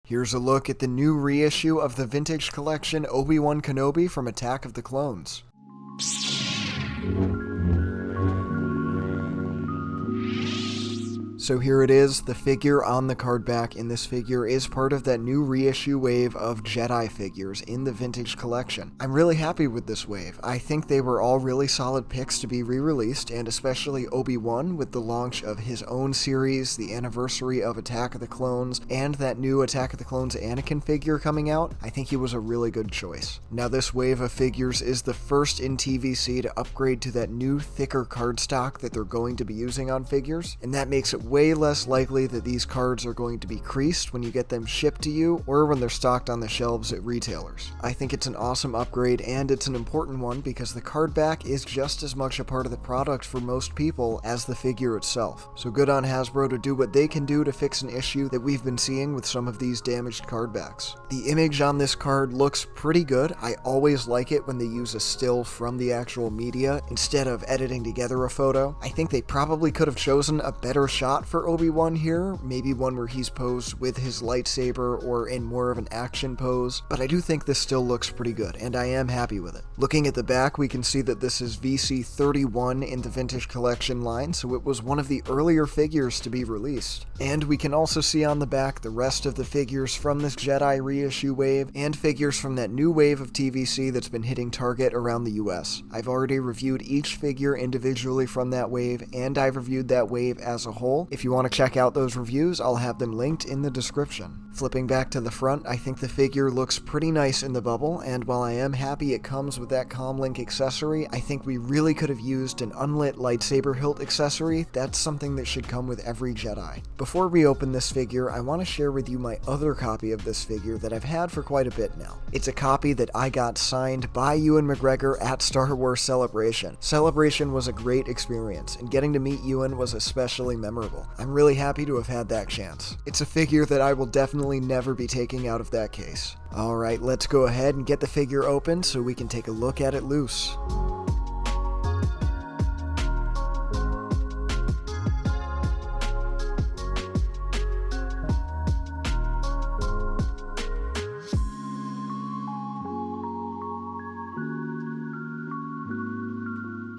Here's a look at the new reissue of the vintage collection Obi-Wan Kenobi from Attack of the Clones. So here it is, the figure on the card back in this figure is part of that new reissue wave of Jedi figures in the vintage collection. I'm really happy with this wave. I think they were all really solid picks to be re-released, and especially Obi-Wan with the launch of his own series, the anniversary of Attack of the Clones, and that new Attack of the Clones Anakin figure coming out. I think he was a really good choice. Now this wave of figures is the first in TVC to upgrade to that new thicker cardstock that they're going to be using on figures, and that makes it way less likely that these cards are going to be creased when you get them shipped to you or when they're stocked on the shelves at retailers. I think it's an awesome upgrade, and it's an important one because the card back is just as much a part of the product for most people as the figure itself. So good on Hasbro to do what they can do to fix an issue that we've been seeing with some of these damaged card backs. The image on this card looks pretty good. I always like it when they use a still from the actual media instead of editing together a photo. I think they probably could have chosen a better shot for Obi-Wan here, maybe one where he's posed with his lightsaber or in more of an action pose, but I do think this still looks pretty good, and I am happy with it. Looking at the back, we can see that this is VC31 in the Vintage Collection line, so it was one of the earlier figures to be released. And we can also see on the back the rest of the figures from this Jedi reissue wave, and figures from that new wave of TVC that's been hitting Target around the US. I've already reviewed each figure individually from that wave, and I've reviewed that wave as a whole. If you want to check out those reviews, I'll have them linked in the description. Flipping back to the front, I think the figure looks pretty nice in the bubble, and while I am happy it comes with that comlink accessory, I think we really could have used an unlit lightsaber hilt accessory. That's something that should come with every Jedi. Before we open this figure, I want to share with you my other copy of this figure that I've had for quite a bit now. It's a copy that I got signed by Ewan McGregor at Star Wars Celebration. Celebration was a great experience, and getting to meet Ewan was especially memorable. I'm really happy to have had that chance. It's a figure that I will definitely never be taking out of that case. Alright, let's go ahead and get the figure open so we can take a look at it loose.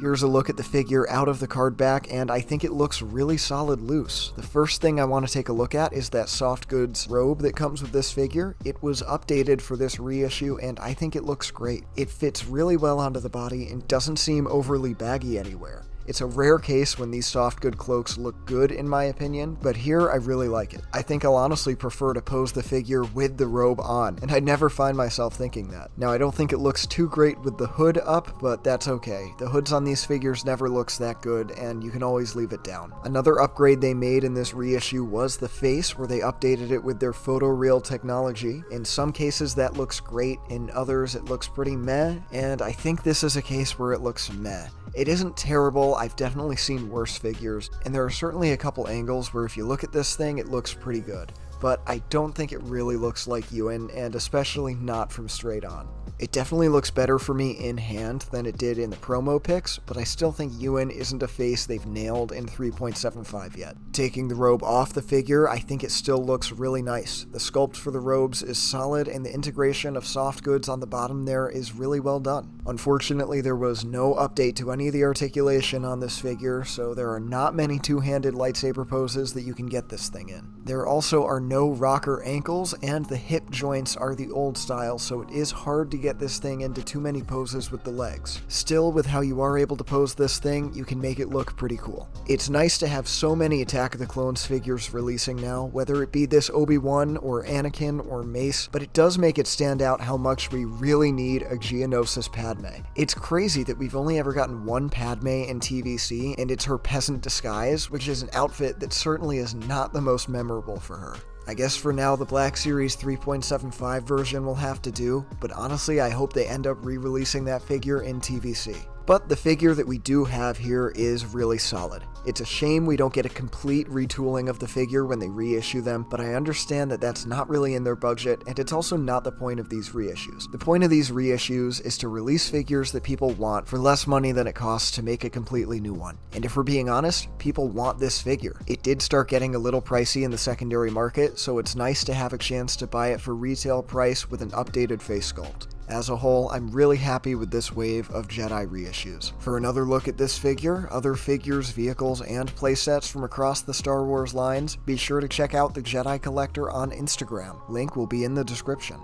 Here's a look at the figure out of the card back, and I think it looks really solid loose. The first thing I want to take a look at is that soft goods robe that comes with this figure. It was updated for this reissue, and I think it looks great. It fits really well onto the body and doesn't seem overly baggy anywhere. It's a rare case when these soft good cloaks look good in my opinion, but here I really like it. I think I'll honestly prefer to pose the figure with the robe on, and I never find myself thinking that. Now I don't think it looks too great with the hood up, but that's okay. The hoods on these figures never looks that good, and you can always leave it down. Another upgrade they made in this reissue was the face, where they updated it with their photoreal technology. In some cases that looks great, in others it looks pretty meh, and I think this is a case where it looks meh. It isn't terrible, I've definitely seen worse figures, and there are certainly a couple angles where if you look at this thing, it looks pretty good. But I don't think it really looks like Ewan, and especially not from straight on. It definitely looks better for me in hand than it did in the promo pics, but I still think Ewan isn't a face they've nailed in 3.75 yet. Taking the robe off the figure, I think it still looks really nice. The sculpt for the robes is solid, and the integration of soft goods on the bottom there is really well done. Unfortunately, there was no update to any of the articulation on this figure, so there are not many two-handed lightsaber poses that you can get this thing in. There also are no rocker ankles, and the hip joints are the old style, so it is hard to get this thing into too many poses with the legs. Still, with how you are able to pose this thing, you can make it look pretty cool. It's nice to have so many Attack of the Clones figures releasing now, whether it be this Obi-Wan or Anakin or Mace, but it does make it stand out how much we really need a Geonosis Padme. It's crazy that we've only ever gotten one Padme in TVC, and it's her peasant disguise, which is an outfit that certainly is not the most memorable for her. I guess for now the Black Series 3.75 version will have to do, but honestly I hope they end up re-releasing that figure in TVC. But the figure that we do have here is really solid. It's a shame we don't get a complete retooling of the figure when they reissue them, but I understand that that's not really in their budget, and it's also not the point of these reissues. The point of these reissues is to release figures that people want for less money than it costs to make a completely new one. And if we're being honest, people want this figure. It did start getting a little pricey in the secondary market, so it's nice to have a chance to buy it for retail price with an updated face sculpt. As a whole, I'm really happy with this wave of Jedi reissues. For another look at this figure, other figures, vehicles, and playsets from across the Star Wars lines, be sure to check out the Jedi Collector on Instagram. Link will be in the description.